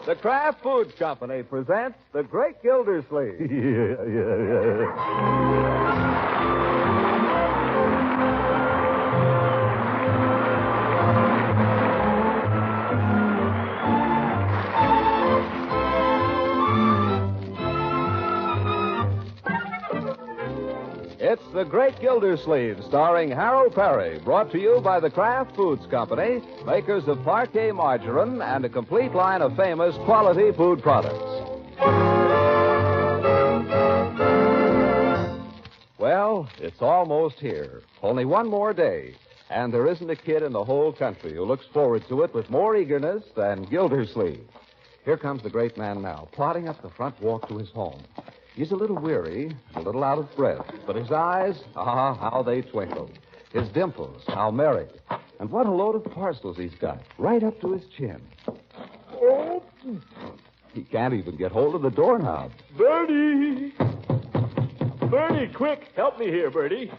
The Kraft Foods Company presents The Great Gildersleeve. It's The Great Gildersleeve, starring Harold Perry, brought to you by the Kraft Foods Company, makers of Parquet Margarine and a complete line of famous quality food products. Well, it's almost here. Only one more day. And there isn't a kid in the whole country who looks forward to it with more eagerness than Gildersleeve. Here comes the great man now, plodding up the front walk to his home. He's a little weary, a little out of breath, but his eyes, how they twinkle. His dimples, how merry. And what a load of parcels he's got, right up to his chin. Oh. He can't even get hold of the doorknob. Bertie! Bertie, quick, help me here, Bertie.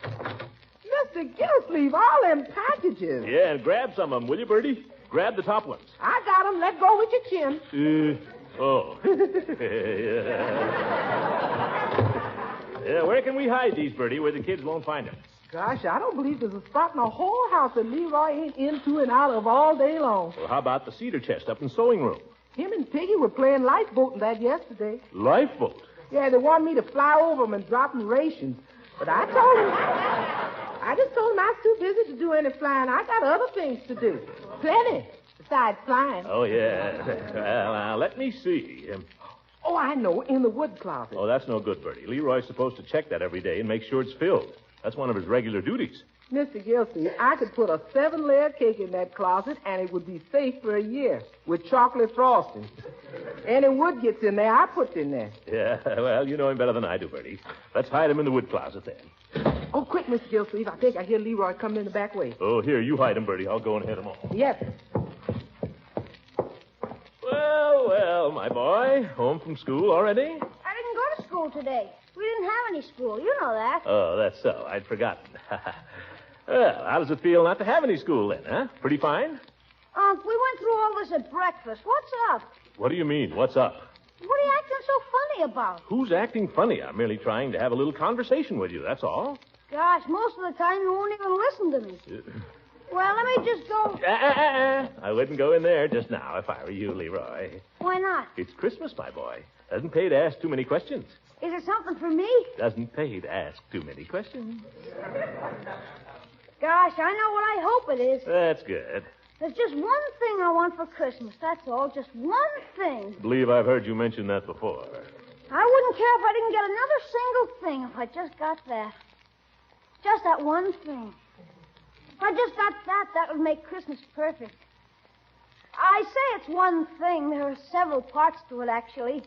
Mr. Gildersleeve, all them packages. Yeah, and grab some of them, will you, Bertie? Grab the top ones. I got them. Let go with your chin. Oh. Yeah, where can we hide these, Bertie, where the kids won't find them? Gosh, I don't believe there's a spot in the whole house that Leroy ain't into and out of all day long. Well, how about the cedar chest up in the sewing room? Him and Piggy were playing lifeboat in that yesterday. Lifeboat? Yeah, they wanted me to fly over them and drop them rations. But I just told them I was too busy to do any flying. I got other things to do. Plenty. Besides flying. Oh, yeah. Well, let me see. Oh, I know. In the wood closet. Oh, that's no good, Bertie. Leroy's supposed to check that every day and make sure it's filled. That's one of his regular duties. Mr. Gilsey, I could put a 7-layer cake in that closet, and it would be safe for a year with chocolate frosting. Any wood gets in there, I put it in there. Yeah, well, you know him better than I do, Bertie. Let's hide him in the wood closet, then. Oh, quick, Mr. Gilsey. I think I hear Leroy coming in the back way. Oh, here, you hide him, Bertie. I'll go and head him off. Yes. Well, my boy. Home from school already? I didn't go to school today. We didn't have any school. You know that. Oh, that's so. I'd forgotten. Well, how does it feel not to have any school then, huh? Pretty fine? We went through all this at breakfast. What's up? What do you mean, what's up? What are you acting so funny about? Who's acting funny? I'm merely trying to have a little conversation with you, that's all. Gosh, most of the time you won't even listen to me. Well, let me just go. I wouldn't go in there just now if I were you, Leroy. Why not? It's Christmas, my boy. Doesn't pay to ask too many questions. Is it something for me? Doesn't pay to ask too many questions. Gosh, I know what I hope it is. That's good. There's just one thing I want for Christmas, that's all. Just one thing. I believe I've heard you mention that before. I wouldn't care if I didn't get another single thing if I just got that. Just that one thing. If I just got that, that would make Christmas perfect. I say it's one thing. There are several parts to it, actually.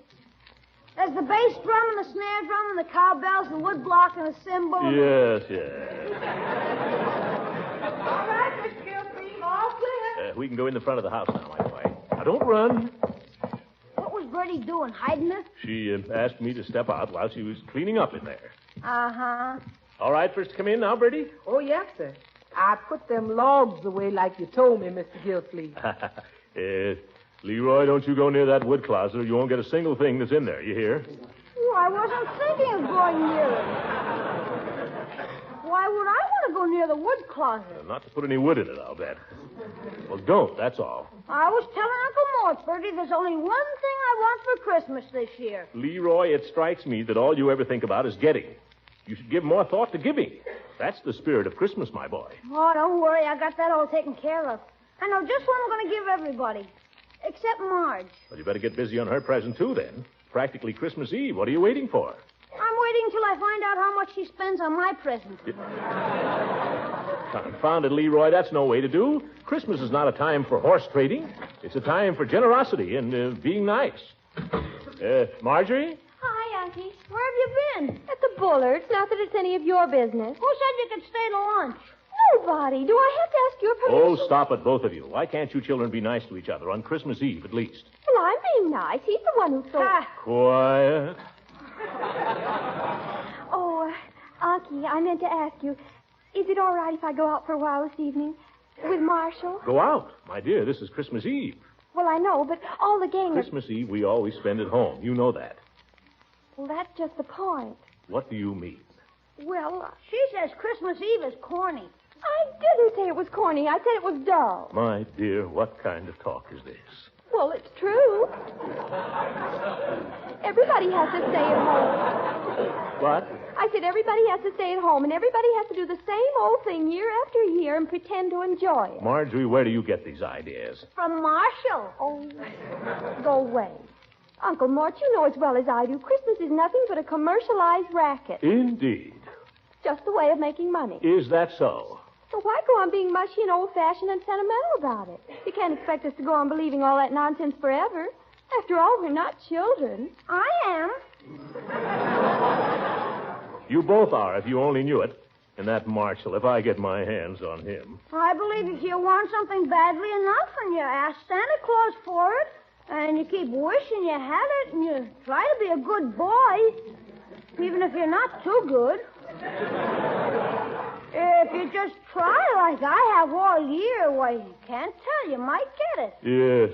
There's the bass drum and the snare drum and the cowbells, the wood block and the cymbal. Yes. All right, Mr. Gilsey, all clear. We can go in the front of the house now, my boy. Now, don't run. What was Bertie doing, hiding it? She asked me to step out while she was cleaning up in there. Uh-huh. All right for us to come in now, Bertie? Oh, yes, sir. I put them logs away like you told me, Mr. Gilsleeve. Leroy, don't you go near that wood closet or you won't get a single thing that's in there, you hear? Oh, I wasn't thinking of going near it. Why would I want to go near the wood closet? Not to put any wood in it, I'll bet. Well, don't, that's all. I was telling Uncle Mort, Bertie, there's only one thing I want for Christmas this year. Leroy, it strikes me that all you ever think about is getting. You should give more thought to giving. That's the spirit of Christmas, my boy. Oh, don't worry. I got that all taken care of. I know just what I'm going to give everybody. Except Marge. Well, you better get busy on her present, too, then. Practically Christmas Eve. What are you waiting for? I'm waiting till I find out how much she spends on my present. Confound it, Leroy. That's no way to do. Christmas is not a time for horse trading. It's a time for generosity and being nice. Marjorie? Hi, Unky. Where have you been? At the Bullards. Not that it's any of your business. Who said you could stay to lunch? Nobody. Do I have to ask your permission? Oh, stop it, both of you. Why can't you children be nice to each other on Christmas Eve, at least? Well, I'm being nice. He's the one who thought... Quiet. Oh, Unky, I meant to ask you, is it all right if I go out for a while this evening with Marshall? Go out. My dear, this is Christmas Eve. Well, I know, but all the gang... Christmas Eve we always spend at home. You know that. Well, that's just the point. What do you mean? Well, She says Christmas Eve is corny. I didn't say it was corny. I said it was dull. My dear, what kind of talk is this? Well, it's true. Everybody has to stay at home. What? I said everybody has to stay at home, and everybody has to do the same old thing year after year and pretend to enjoy it. Marjorie, where do you get these ideas? From Marshall. Oh, go away. Uncle Mort, you know as well as I do, Christmas is nothing but a commercialized racket. Indeed. Just a way of making money. Is that so? So why go on being mushy and old-fashioned and sentimental about it? You can't expect us to go on believing all that nonsense forever. After all, we're not children. I am. You both are, if you only knew it. And that Marshall, if I get my hands on him. I believe if you want something badly enough and you ask Santa Claus for it, and you keep wishing you had it, and you try to be a good boy, even if you're not too good. If you just try like I have all year, why, you can't tell. You might get it. Yes.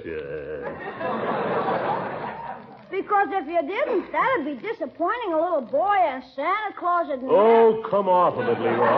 Because if you didn't, that'd be disappointing a little boy, and Santa Claus would never... Oh, come off of it, Leroy.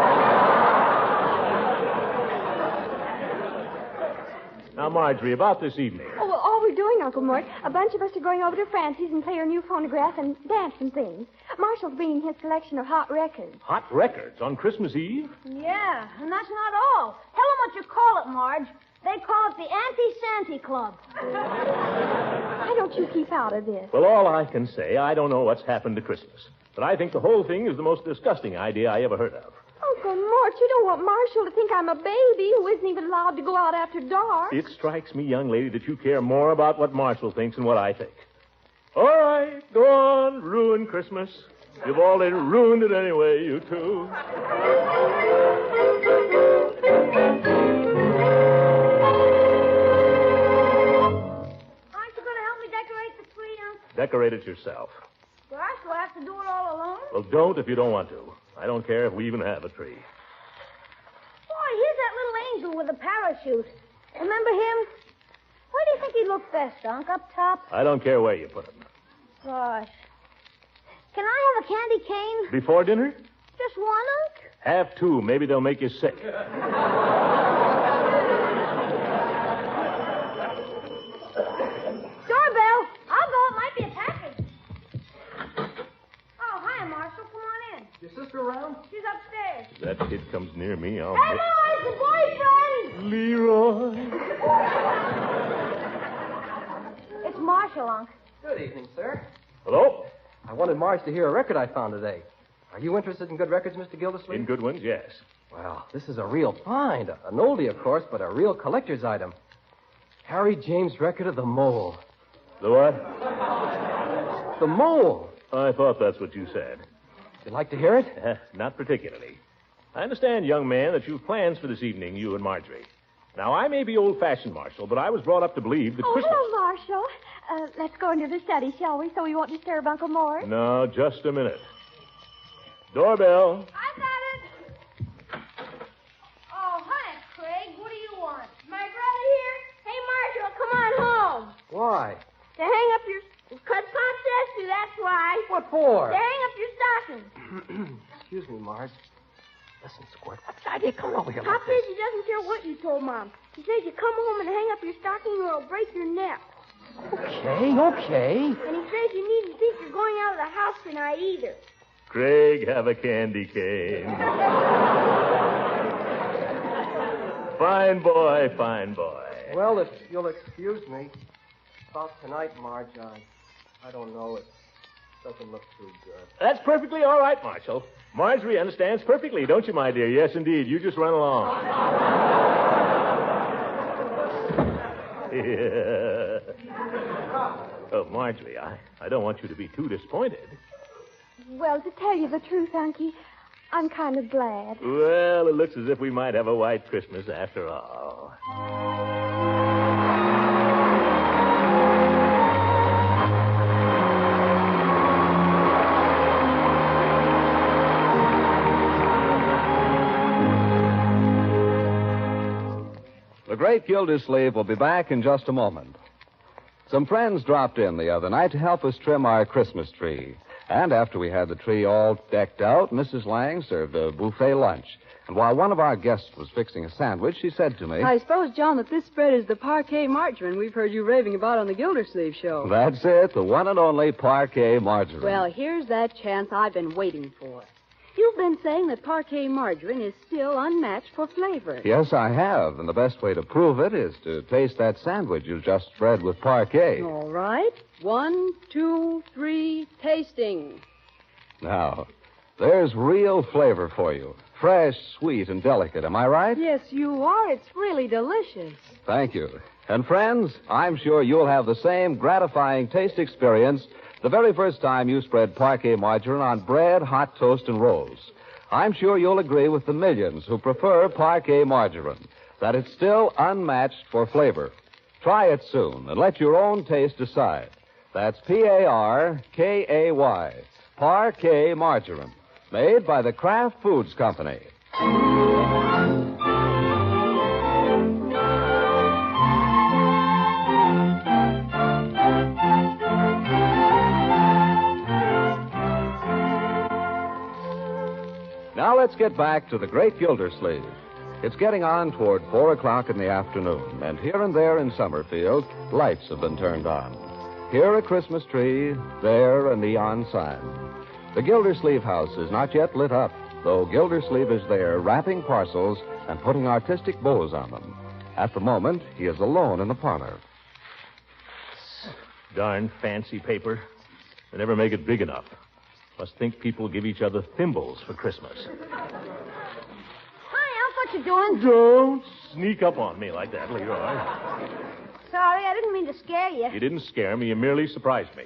Now, Marjorie, about this evening. Oh, well, all we're doing, Uncle Mort, a bunch of us are going over to Francie's and play her new phonograph and dance and things. Marshall's bringing his collection of hot records. Hot records on Christmas Eve? Yeah, and that's not all. Tell them what you call it, Marge. They call it the Anti-Santy Club. Why don't you keep out of this? Well, all I can say, I don't know what's happened to Christmas. But I think the whole thing is the most disgusting idea I ever heard of. Uncle Mort, you don't want Marshall to think I'm a baby who isn't even allowed to go out after dark. It strikes me, young lady, that you care more about what Marshall thinks than what I think. All right, go on, ruin Christmas. You've already ruined it anyway, you two. Aren't you going to help me decorate the tree, Uncle? Decorate it yourself. Gosh, do I have to do it all alone? Well, don't if you don't want to. I don't care if we even have a tree. Boy, here's that little angel with a parachute. Remember him? Where do you think he looked best, Unc? Up top? I don't care where you put him. Gosh. Can I have a candy cane? Before dinner? Just one, Unc? Have two. Maybe they'll make you sick. Doorbell. I'll go. It might be a package. Oh, hiya, Marshall. Come on in. Your sister around? She's upstairs. If that kid comes near me, I'll... Hey, Lois, the boyfriend! Leroy. It's Marshall, Unc. Good evening, sir. Hello? I wanted Marge to hear a record I found today. Are you interested in good records, Mr. Gildersleeve? In good ones, yes. Well, this is a real find. An oldie, of course, but a real collector's item. Harry James' record of the Mole. The what? The Mole. I thought that's what you said. You'd like to hear it? Not particularly. I understand, young man, that you've plans for this evening, you and Marjorie. Now, I may be old-fashioned, Marshall, but I was brought up to believe that Christmas... hello, Marshall. Let's go into the study, shall we, so we won't disturb Uncle Mort? No, just a minute. Doorbell. I got it. Oh, hi, Craig. What do you want? My brother here? Hey, Marshall, come on home. Why? To hang up your... Because Pop says to, that's why. What for? To hang up your stocking. Excuse me, Marge. Listen, Squirt, what's the idea coming over here Pop like this? says he doesn't care what you told Mom. He says you come home and hang up your stocking or it'll break your neck. Okay. And he says you needn't think you're going out of the house tonight either. Craig, have a candy cane. Fine boy, fine boy. Well, if you'll excuse me, about tonight, Marge, I don't know. It doesn't look too good. That's perfectly all right, Marshall. Marjorie understands perfectly, don't you, my dear? Yes, indeed. You just run along. Yeah. Oh, Marjorie, I don't want you to be too disappointed. Well, to tell you the truth, Unky, I'm kind of glad. Well, it looks as if we might have a white Christmas after all. The great Gildersleeve will be back in just a moment. Some friends dropped in the other night to help us trim our Christmas tree. And after we had the tree all decked out, Mrs. Lang served a buffet lunch. And while one of our guests was fixing a sandwich, she said to me, I suppose, John, that this spread is the parquet margarine we've heard you raving about on the Gildersleeve show. That's it, the one and only parquet margarine. Well, here's that chance I've been waiting for. You've been saying that parquet margarine is still unmatched for flavor. Yes, I have. And the best way to prove it is to taste that sandwich you just spread with parquet. All right. 1, 2, 3, tasting. Now, there's real flavor for you. Fresh, sweet, and delicate. Am I right? Yes, you are. It's really delicious. Thank you. And friends, I'm sure you'll have the same gratifying taste experience the very first time you spread parquet margarine on bread, hot toast, and rolls. I'm sure you'll agree with the millions who prefer parquet margarine, that it's still unmatched for flavor. Try it soon and let your own taste decide. That's Parkay, Parquet margarine, made by the Kraft Foods Company. Now let's get back to the great Gildersleeve. It's getting on toward 4 o'clock in the afternoon, and here and there in Summerfield, lights have been turned on. Here a Christmas tree, there a neon sign. The Gildersleeve house is not yet lit up, though Gildersleeve is there wrapping parcels and putting artistic bows on them. At the moment, he is alone in the parlor. Darn fancy paper. They never make it big enough. Must think people give each other thimbles for Christmas. Hi, Unc, what you doing? Don't sneak up on me like that, Leroy. Sorry, I didn't mean to scare you. You didn't scare me. You merely surprised me.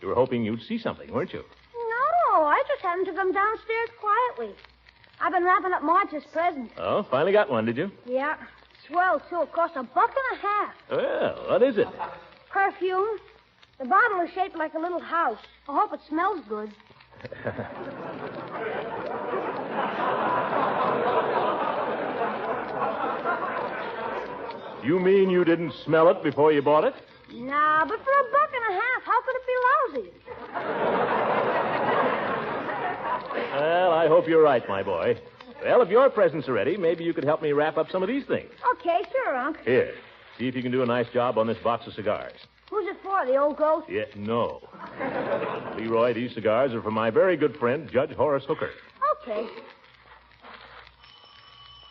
You were hoping you'd see something, weren't you? No, I just happened to come downstairs quietly. I've been wrapping up Marge's present. Oh, finally got one, did you? Yeah. Swell, too. It cost $1.50. Well, what is it? Perfume. The bottle is shaped like a little house. I hope it smells good. You mean you didn't smell it before you bought it? Nah, but for $1.50, how could it be lousy? Well, I hope you're right, my boy. Well, if your presents are ready, maybe you could help me wrap up some of these things. Okay, sure, Unc. Here, see if you can do a nice job on this box of cigars. Who's it for, the old ghost? Yeah, no. Leroy, these cigars are for my very good friend, Judge Horace Hooker. Okay.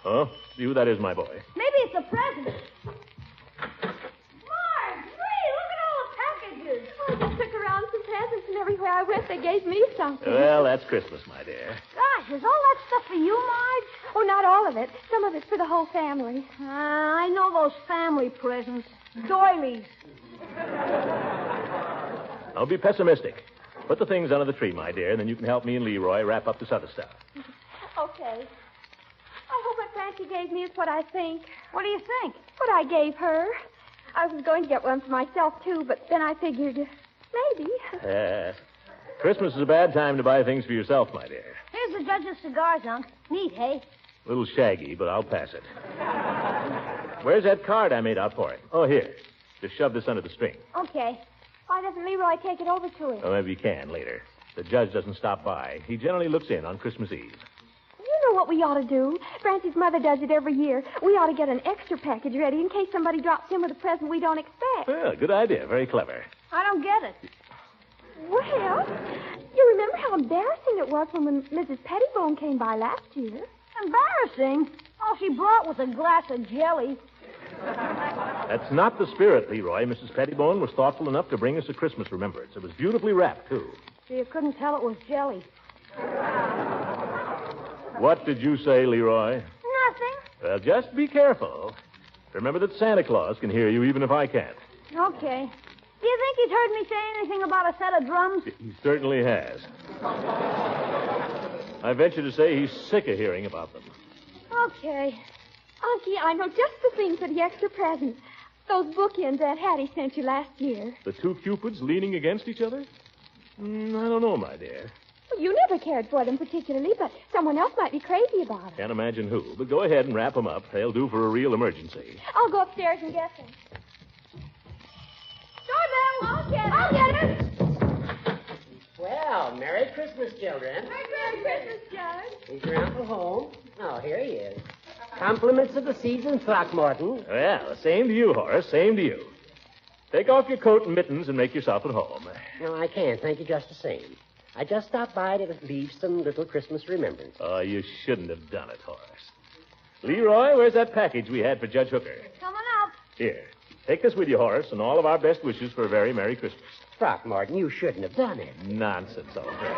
Oh, see who that is, my boy. Maybe it's a present. Marge, look at all the packages. Oh, they took around some presents, and everywhere I went, they gave me something. Well, that's Christmas, my dear. Gosh, is all that stuff for you, Marge? Oh, not all of it. Some of it's for the whole family. I know those family presents. Doilies. Don't be pessimistic. Put the things under the tree, my dear, and then you can help me and Leroy wrap up this other stuff. Okay. I hope what Francie gave me is what I think. What do you think? What I gave her. I was going to get one for myself, too, but then I figured maybe. Christmas is a bad time to buy things for yourself, my dear. Here's the judge's cigars, Unc. Neat, hey? A little shaggy, but I'll pass it. Where's that card I made out for him? Oh, here. Just shove this under the string. Okay. Why doesn't Leroy take it over to him? Oh, maybe he can later. The judge doesn't stop by. He generally looks in on Christmas Eve. You know what we ought to do? Francie's mother does it every year. We ought to get an extra package ready in case somebody drops in with a present we don't expect. Well, good idea. Very clever. I don't get it. Well, you remember how embarrassing it was when Mrs. Pettibone came by last year? Embarrassing. All she brought was a glass of jelly. That's not the spirit, Leroy. Mrs. Pettibone was thoughtful enough to bring us a Christmas remembrance. It was beautifully wrapped, too. So you couldn't tell it was jelly. What did you say, Leroy? Nothing. Well, just be careful. Remember that Santa Claus can hear you even if I can't. Okay. Do you think he's heard me say anything about a set of drums? He certainly has. I venture to say he's sick of hearing about them. Okay. Unky, I know just the thing for the extra present. Those bookends Aunt Hattie sent you last year. The two Cupids leaning against each other? I don't know, my dear. Well, you never cared for them particularly, but someone else might be crazy about them. Can't imagine who. But go ahead and wrap them up. They'll do for a real emergency. I'll go upstairs and get them. Christmas, children. Merry Christmas, Judge. Is your uncle home? Oh, here he is. Compliments of the season, Throckmorton. Well, same to you, Horace. Same to you. Take off your coat and mittens and make yourself at home. No, I can't. Thank you just the same. I just stopped by to leave some little Christmas remembrance. Oh, you shouldn't have done it, Horace. Leroy, where's that package we had for Judge Hooker? Coming up. Here. Take this with you, Horace, and all of our best wishes for a very Merry Christmas. Throckmorton, you shouldn't have done it. Nonsense, old friend.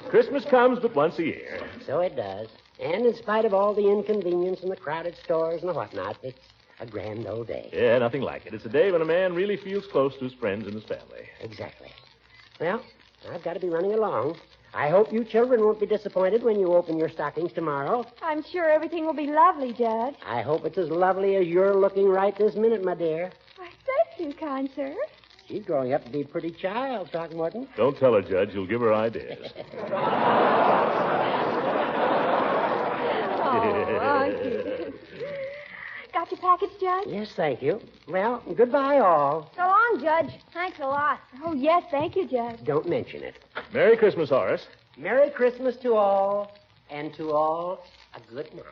Christmas comes but once a year. So it does. And in spite of all the inconvenience and the crowded stores and the whatnot, it's a grand old day. Yeah, nothing like it. It's a day when a man really feels close to his friends and his family. Exactly. Well, I've got to be running along. I hope you children won't be disappointed when you open your stockings tomorrow. I'm sure everything will be lovely, Judge. I hope it's as lovely as you're looking right this minute, my dear. Why, thank you, kind sir. She's growing up to be a pretty child, Throckmorton. Don't tell her, Judge. You'll give her ideas. Uncle. Got your package, Judge? Yes, thank you. Well, goodbye, all. So long, Judge. Thanks a lot. Oh, yes, thank you, Judge. Don't mention it. Merry Christmas, Horace. Merry Christmas to all, and to all a good night.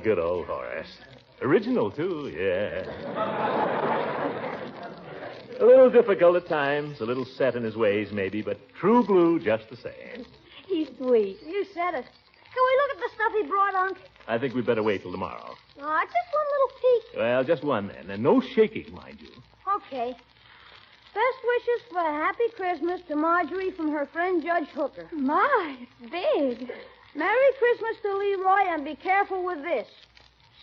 Good old Horace. Original, too, yeah. A little difficult at times, a little set in his ways, maybe, but true blue just the same. He's sweet. You said it. Can we look at the stuff he brought, Unc? I think we'd better wait till tomorrow. Oh, just one little peek. Well, just one then, and no shaking, mind you. Okay. Best wishes for a happy Christmas to Marjorie from her friend Judge Hooker. My, it's big. Merry Christmas to Leroy, and be careful with this.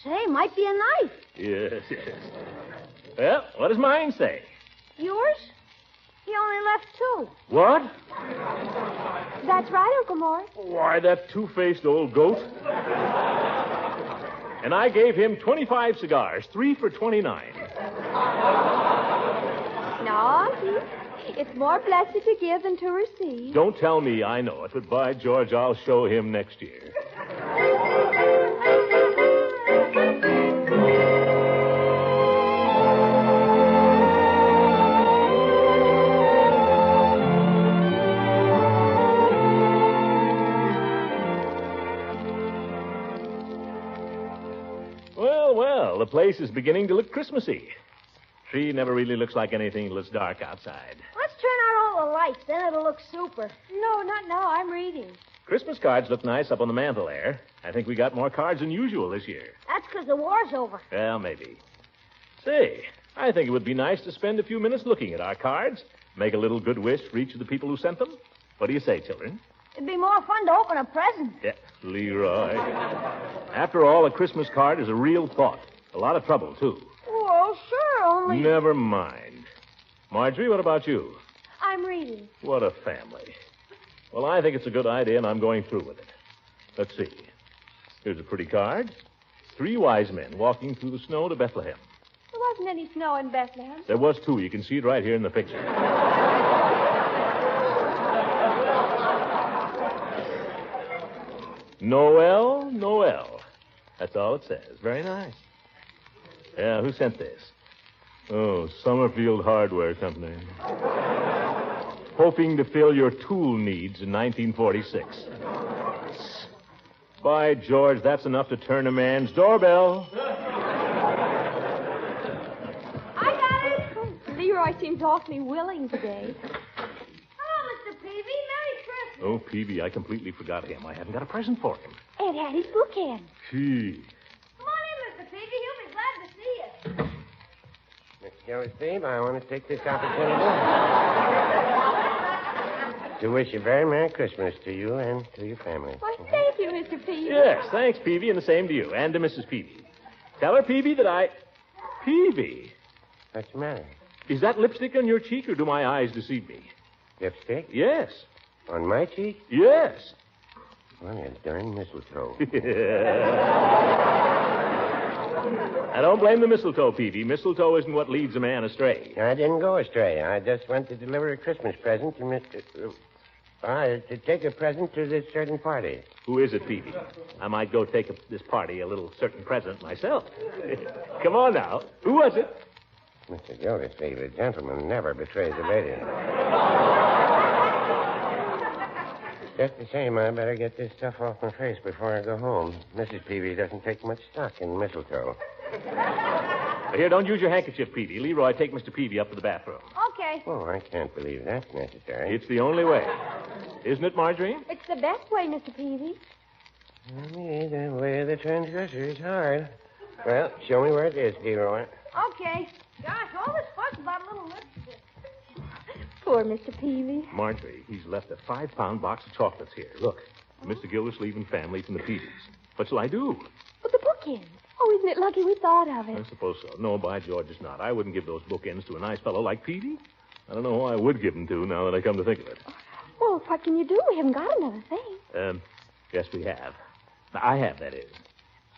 Say, might be a knife. Yes, yes. Well, what does mine say? Yours? He only left two. What? That's right, Uncle Mort. Why, that two-faced old goat. And I gave him 25 cigars, 3 for $29. No, it's more blessed to give than to receive. Don't tell me I know it, but by George, I'll show him next year. Well, the place is beginning to look Christmassy. Tree never really looks like anything till it's dark outside. Let's turn out all the lights, then it'll look super. No, not now. I'm reading. Christmas cards look nice up on the mantel there. I think we got more cards than usual this year. That's because the war's over. Well, maybe. Say, I think it would be nice to spend a few minutes looking at our cards, make a little good wish for each of the people who sent them. What do you say, children? It'd be more fun to open a present. Yeah, Leroy. After all, a Christmas card is a real thought. A lot of trouble, too. Well, sure, only... Never mind. Marjorie, what about you? I'm reading. What a family. Well, I think it's a good idea, and I'm going through with it. Let's see. Here's a pretty card. 3 wise men walking through the snow to Bethlehem. There wasn't any snow in Bethlehem. There was 2. You can see it right here in the picture. Noel, Noel. That's all it says. Very nice. Yeah, who sent this? Oh, Summerfield Hardware Company. Hoping to fill your tool needs in 1946. By George, that's enough to turn a man's doorbell. I got it. Leroy seems awfully willing today. Hello, Mr. Peavy. Merry Christmas. Oh, Peavy, I completely forgot him. I haven't got a present for him. It had his book in. Gee. Come on in, Mr. Peavy. He'll be glad to see you. Mr. Gildersleeve, I want to take this opportunity to wish a very Merry Christmas to you and to your family. Why, thank you, Mr. Peavy. Yes, thanks, Peavy, and the same to you, and to Mrs. Peavy. Tell her, Peavy, that I... Peavy? What's the matter? Is that lipstick on your cheek, or do my eyes deceive me? Lipstick? Yes. On my cheek? Yes. Well, that darn mistletoe. I don't blame the mistletoe, Peavy. Mistletoe isn't what leads a man astray. I didn't go astray. I just went to deliver a Christmas present to Mr. To take a present to this certain party. Who is it, Peavy? I might go take this party a little certain present myself. Come on now. Who was it? Mr. Gildersleeve, a gentleman never betrays a lady. Just the same, I better get this stuff off my face before I go home. Mrs. Peavy doesn't take much stock in mistletoe. Here, don't use your handkerchief, Peavy. Leroy, take Mr. Peavy up to the bathroom. Okay. Oh, I can't believe that's necessary. It's the only way. Isn't it, Marjorie? It's the best way, Mr. Peavy. Me, the way of the transgressor is hard. Well, show me where it is, Leroy. Okay. Gosh, all this fuss about a little lipstick. Poor Mr. Peavy. Marjorie, he's left a 5-pound box of chocolates here. Look, Mr. Gildersleeve and family from the Peavies. What shall I do? But the bookends. Oh, isn't it lucky we thought of it? I suppose so. No, by George, it's not. I wouldn't give those bookends to a nice fellow like Peavy. I don't know who I would give them to now that I come to think of it. Well, what can you do? We haven't got another thing. Yes, we have. I have, that is.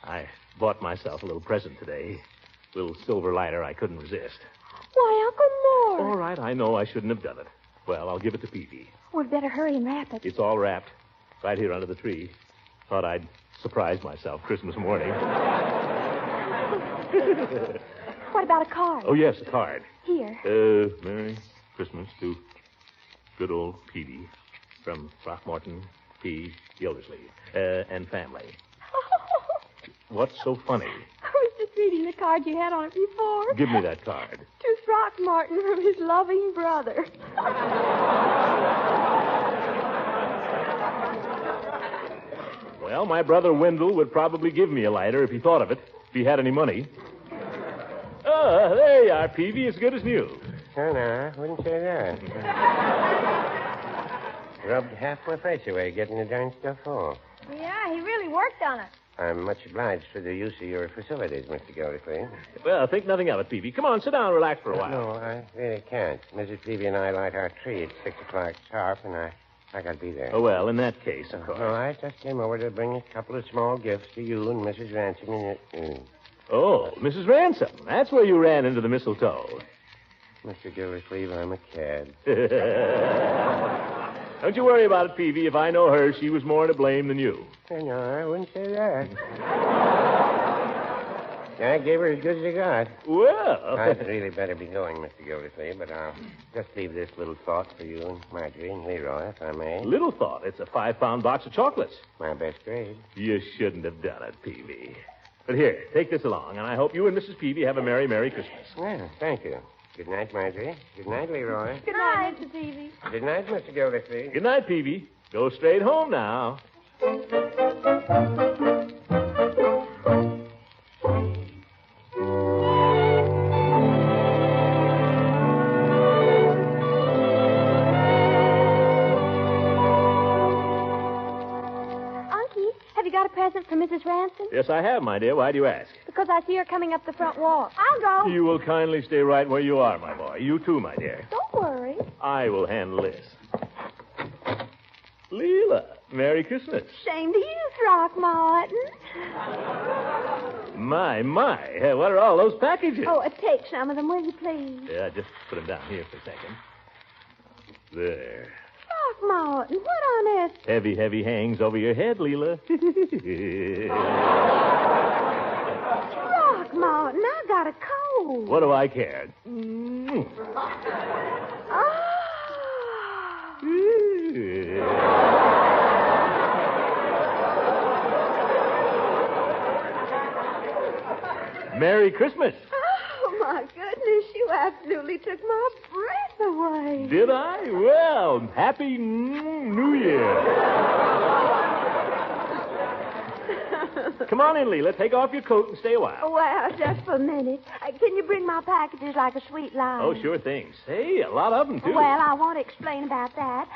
I bought myself a little present today. A little silver lighter I couldn't resist. Why, Uncle Mort. All right, I know I shouldn't have done it. Well, I'll give it to Peavy. We'd better hurry and wrap it. It's all wrapped. Right here under the tree. Thought I'd surprise myself Christmas morning. What about a card? Oh, yes, a card. Here. Merry Christmas to good old Peavy from Throckmorton P. Gildersleeve and family. What's so funny? I was just reading the card you had on it before. Give me that card. To Throckmorton from his loving brother. Well, my brother Wendell would probably give me a lighter if he thought of it, if he had any money. Oh, there you are, Peavy, as good as new. Oh, no, I wouldn't say that. Rubbed half my face away getting the darn stuff off. Yeah, he really worked on it. I'm much obliged for the use of your facilities, Mr. Gildersleeve. Well, think nothing of it, Peavy. Come on, sit down and relax for a while. No, I really can't. Mrs. Peavy and I light our tree at 6 o'clock sharp, and I got to be there. Oh, well, in that case, of course. No, I just came over to bring a couple of small gifts to you and Mrs. Ransom and Oh, Mrs. Ransom. That's where you ran into the mistletoe. Mr. Gildersleeve, I'm a cad. Don't you worry about it, Peavy. If I know her, she was more to blame than you. No, I wouldn't say that. I gave her as good as I got. Well. I'd really better be going, Mr. Gildersleeve, but I'll just leave this little thought for you and Marjorie and Leroy, if I may. Little thought. It's a 5-pound box of chocolates. My best grade. You shouldn't have done it, Peavy. But here, take this along, and I hope you and Mrs. Peavy have a Merry, Merry Christmas. Well, thank you. Good night, Marjorie. Good night, Leroy. Good night, Mr. Peavy. Good night, Mr. Gildersleeve. Good night, Peavy. Go straight home now. Present for Mrs. Ransom? Yes, I have, my dear. Why do you ask? Because I see her coming up the front walk. I'll go. You will kindly stay right where you are, my boy. You too, my dear. Don't worry. I will handle this. Leela, Merry Christmas. Same to you, Throckmorton. My. What are all those packages? Oh, take some of them, will you, please? Yeah, just put them down here for a second. There. Throckmorton, what on earth? Heavy hangs over your head, Leela. Throckmorton, I got a cold. What do I care? Merry Christmas. Oh, my goodness, you absolutely took my breath away. Did I? Well, Happy New Year. Come on in, Leela. Take off your coat and stay a while. Well, just for a minute. Can you bring my packages like a sweet line? Oh, sure thing. Say, a lot of them, too. Well, I want to explain about that.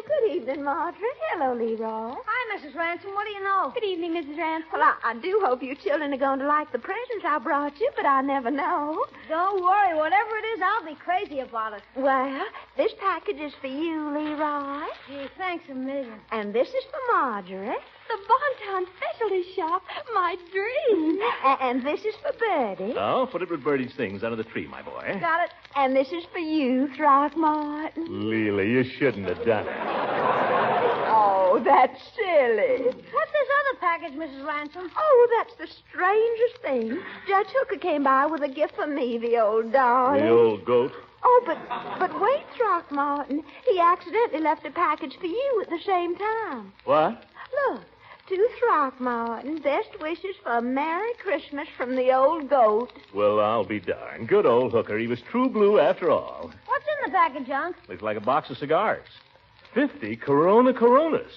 Good evening, Marjorie. Hello, Leroy. Hi, Mrs. Ransom. What do you know? Good evening, Mrs. Ransom. Well, I do hope you children are going to like the presents I brought you, but I never know. Don't worry. Whatever it is, I'll be crazy about it. Well, this package is for you, Leroy. Gee, thanks a million. And this is for Marjorie. The Bonton Specialty Shop, my dream. And this is for Bertie. Oh, put it with Bertie's things under the tree, my boy. Got it. And this is for you, Throckmorton. Leela, you shouldn't have done it. Oh, that's silly. What's this other package, Mrs. Ransom? Oh, that's the strangest thing. Judge Hooker came by with a gift for me, the old darling. The old goat. Oh, but wait, Throckmorton. He accidentally left a package for you at the same time. What? Look, to Throckmorton, best wishes for a Merry Christmas from the old goat. Well, I'll be darned. Good old Hooker. He was true blue after all. What's in the package, Unc? Looks like a box of cigars. 50 Coronas.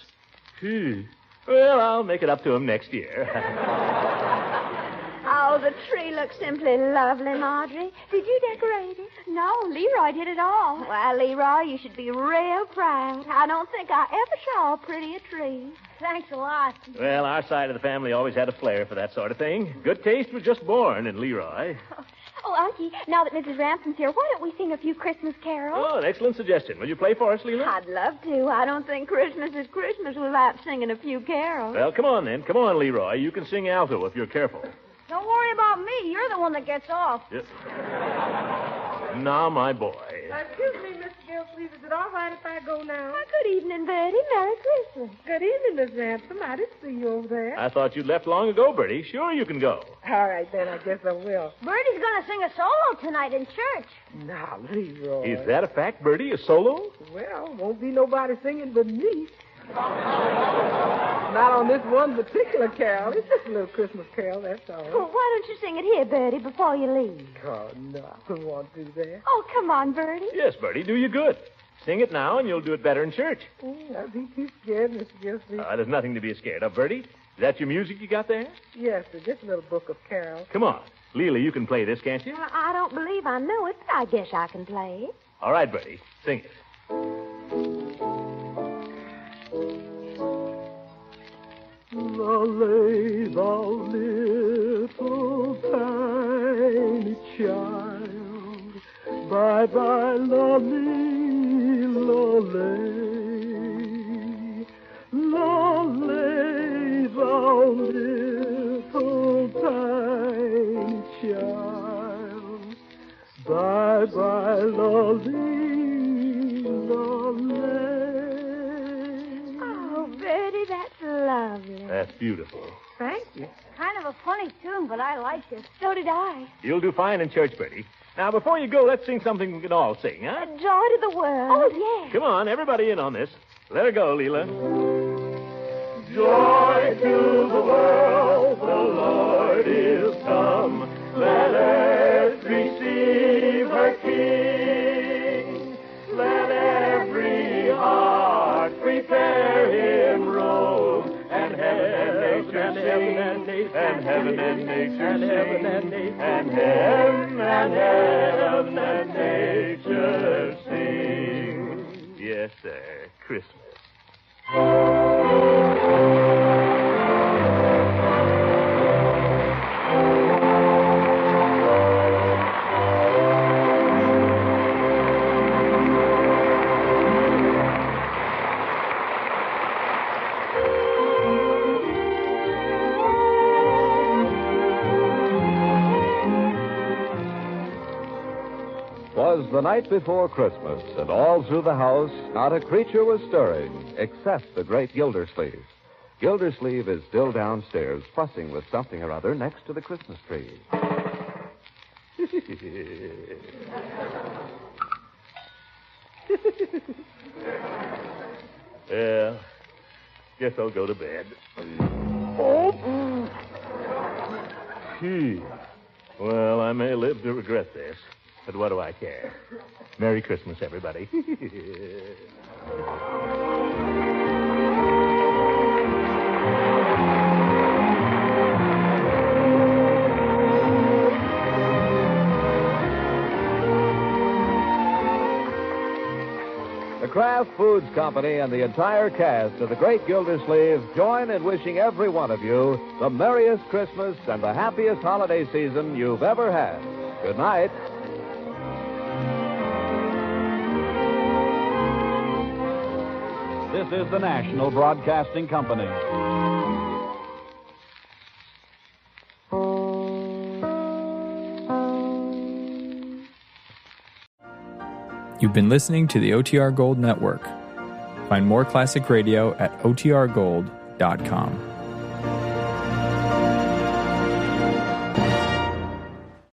Gee. Well, I'll make it up to him next year. Oh, the tree looks simply lovely, Marjorie. Did you decorate it? No, Leroy did it all. Well, Leroy, you should be real proud. I don't think I ever saw a prettier tree. Thanks a lot. Well, our side of the family always had a flair for that sort of thing. Good taste was just born in Leroy. Oh, Unky, now that Mrs. Ransom's here, why don't we sing a few Christmas carols? Oh, an excellent suggestion. Will you play for us, Leela? I'd love to. I don't think Christmas is Christmas without singing a few carols. Well, come on, then. Come on, Leroy. You can sing alto if you're careful. Don't worry about me. You're the one that gets off. Yep. Now, my boy. Excuse me, Miss Gilsleeve. Is it all right if I go now? Good evening, Bertie. Merry Christmas. Good evening, Miss Ransom. I didn't see you over there. I thought you'd left long ago, Bertie. Sure, you can go. All right, then. I guess I will. Bertie's going to sing a solo tonight in church. Now, Leroy. Is that a fact, Bertie? A solo? Well, won't be nobody singing but me. Not on this one particular carol. It's just a little Christmas carol, that's all. Well, why don't you sing it here, Bertie, before you leave? Oh, no, I wouldn't want to do that. Oh, come on, Bertie. Yes, Bertie, do you good. Sing it now, and you'll do it better in church. I'd be too scared, Miss Gilsleeve. There's nothing to be scared of, Bertie. Is that your music you got there? Yes, sir, just a little book of carols. Come on. Leela, you can play this, can't you? Well, I don't believe I know it, but I guess I can play it. All right, Bertie. Sing it. Lolly, thou little tiny child, bye-bye, lolly, lolly. Lolly, thou little tiny child, bye-bye, lolly, lolly. Oh, Bertie, that's lovely. That's beautiful. Thank you. Kind of a funny tune, but I like it. So did I. You'll do fine in church, Bertie. Now, before you go, let's sing something we can all sing, huh? Joy to the world. Oh, yes. Come on, everybody in on this. Let her go, Leela. Joy to the world, the Lord is come. Let earth receive her King. Let every heart prepare him robe, and heaven and nature sing, and heaven and nature sing, and heaven and nature sing. Yes, sir, Christmas. Was the night before Christmas, and all through the house, not a creature was stirring, except the great Gildersleeve. Gildersleeve is still downstairs, fussing with something or other next to the Christmas tree. Well, guess I'll go to bed. Gee. Well, I may live to regret this, but what do I care? Merry Christmas, everybody. The Kraft Foods Company and the entire cast of The Great Gildersleeve join in wishing every one of you the merriest Christmas and the happiest holiday season you've ever had. Good night. This is the National Broadcasting Company. You've been listening to the OTR Gold Network. Find more classic radio at otrgold.com.